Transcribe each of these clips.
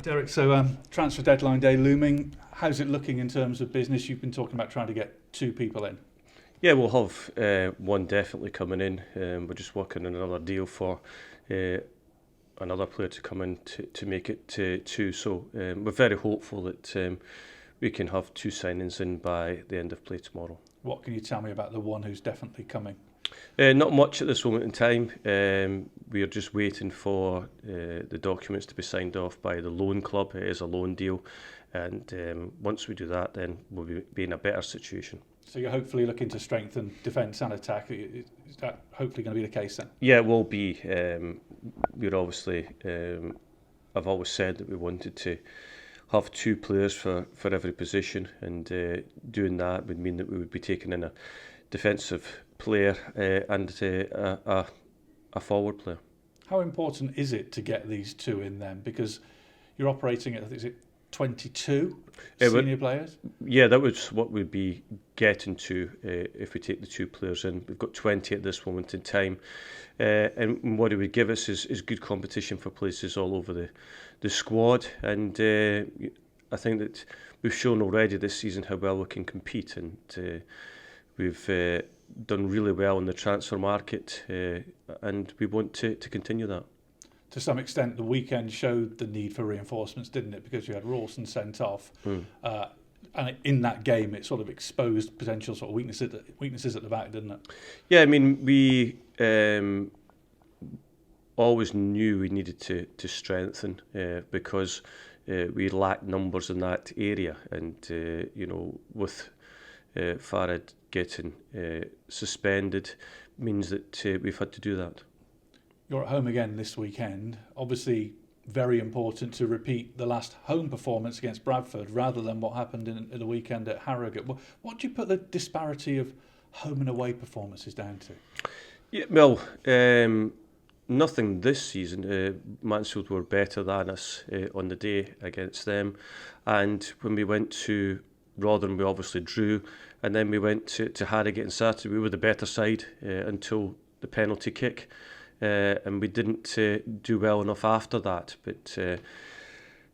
Derek, so transfer deadline day looming. How's it looking in terms of business? You've been talking about trying to get 2 people in. Yeah, we'll have one definitely coming in. We're just working on another deal for another player to come in to make it to 2. So we're very hopeful that we can have 2 signings in by the end of play tomorrow. What can you tell me about the one who's definitely coming? Not much at this moment in time. We are just waiting for the documents to be signed off by the loan club. It is a loan deal, and once we do that, then we'll be in a better situation. So you're hopefully looking to strengthen defence and attack. Is that hopefully going to be the case then? Yeah, it will be. We're obviously. I've always said that we wanted to have 2 players for every position, and doing that would mean that we would be taking in a defensive player and a forward player. How important is it to get these 2 in then? Because you're operating at, is it 22 senior players? Yeah, that was what we'd be getting to if we take the 2 players in. We've got 20 at this moment in time. And what it would give us is good competition for places all over the squad. And I think that we've shown already this season how well we can compete. And we've done really well in the transfer market, and we want to continue that. To some extent, the weekend showed the need for reinforcements, didn't it? Because you had Rawson sent off, and in that game, it sort of exposed potential sort of weaknesses at the back, didn't it? Yeah, I mean, we always knew we needed to strengthen because we lacked numbers in that area, and with Farad getting suspended means that we've had to do that. You're at home again this weekend. Obviously, very important to repeat the last home performance against Bradford rather than what happened in the weekend at Harrogate. What do you put the disparity of home and away performances down to? Yeah, well, nothing this season. Mansfield were better than us on the day against them, and when we went to Rotherham, we obviously drew, and then we went to Harrogate on Saturday. We were the better side until the penalty kick. And we didn't do well enough after that, but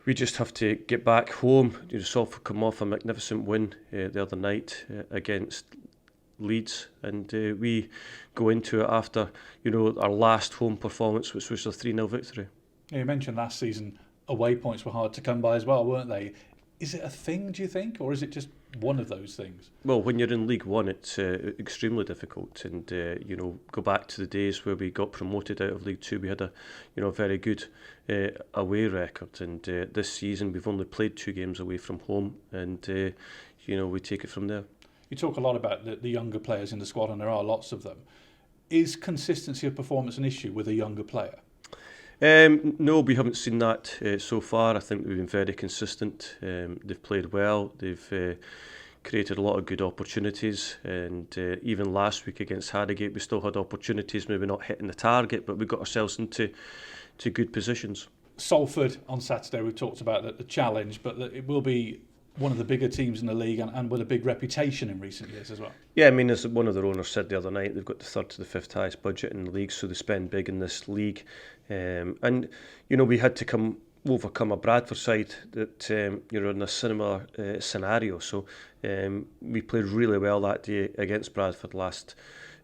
we just have to get back home. Salford come off a magnificent win the other night against Leeds, and we go into it after our last home performance, which was a 3-0 victory. You mentioned last season away points were hard to come by as well, weren't they? Is it a thing, do you think, or is it just one of those things? Well, when you're in League One, it's extremely difficult, and go back to the days where we got promoted out of League Two. We had a very good away record, and this season we've only played 2 games away from home, and we take it from there. You talk a lot about the younger players in the squad, and there are lots of them. Is consistency of performance an issue with a younger player? No, we haven't seen that so far. I think we've been very consistent. They've played well. They've created a lot of good opportunities. And even last week against Harrogate, we still had opportunities, maybe not hitting the target, but we got ourselves into good positions. Salford on Saturday, we talked about the challenge, but it will be one of the bigger teams in the league and with a big reputation in recent years as well. Yeah, I mean, as one of their owners said the other night, they've got the 3rd to the 5th highest budget in the league, so they spend big in this league. And we had to overcome a Bradford side that in a similar scenario. So we played really well that day against Bradford last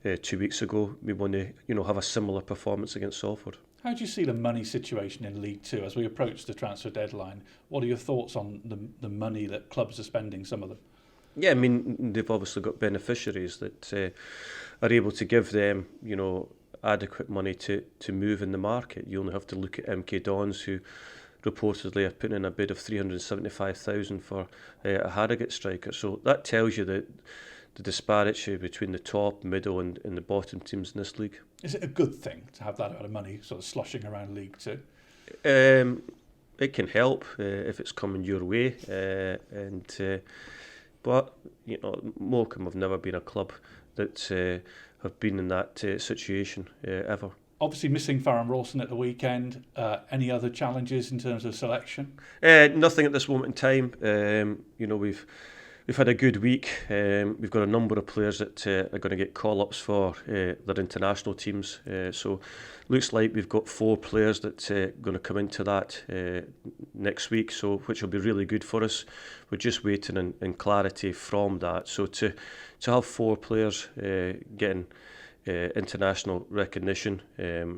2 weeks ago. We want to have a similar performance against Salford. How do you see the money situation in League Two as we approach the transfer deadline? What are your thoughts on the money that clubs are spending, some of them? Yeah, I mean, they've obviously got beneficiaries that are able to give them, adequate money to move in the market. You only have to look at MK Dons, who reportedly are putting in a bid of 375,000 for a Harrogate striker. So that tells you that the disparity between the top, middle and the bottom teams in this league. Is it a good thing to have that amount of money sort of sloshing around League Two? It can help if it's coming your way, but Morecambe have never been a club that have been in that situation ever. Obviously missing Farran Rawson at the weekend. Any other challenges in terms of selection? Nothing at this moment in time. We've had a good week. We've got a number of players that are going to get call-ups for their international teams. So looks like we've got 4 players that are going to come into that next week, so which will be really good for us. We're just waiting in clarity from that. So to have 4 players getting international recognition,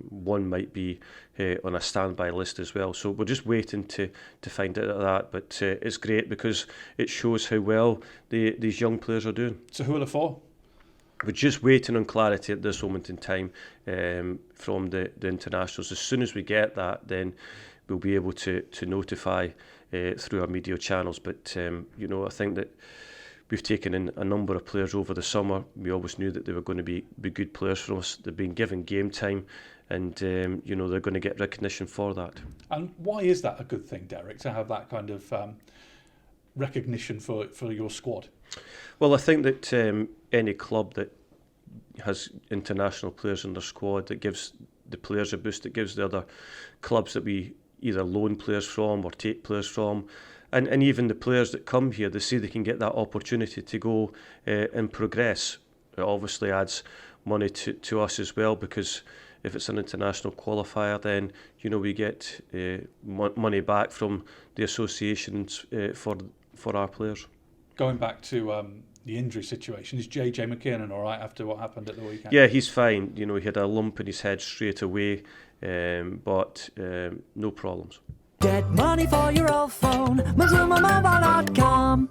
one might be on a standby list as well. So we're just waiting to find out that. But it's great because it shows how well these young players are doing. So who are the 4? We're just waiting on clarity at this moment in time from the internationals. As soon as we get that, then we'll be able to notify through our media channels. But I think that we've taken in a number of players over the summer. We always knew that they were going to be good players for us. They've been given game time, and they're going to get recognition for that. And why is that a good thing, Derek, to have that kind of recognition for your squad? Well, I think that any club that has international players in their squad, that gives the players a boost, that gives the other clubs that we either loan players from or take players from, and even the players that come here, they see they can get that opportunity to go and progress. It obviously adds money to us as well, because if it's an international qualifier, then we get money back from the associations for our players. Going back to the injury situation, is JJ McKiernan all right after what happened at the weekend? Yeah, he's fine. He had a lump in his head straight away, but no problems. Get money for your old phone, MazumaMobile.com.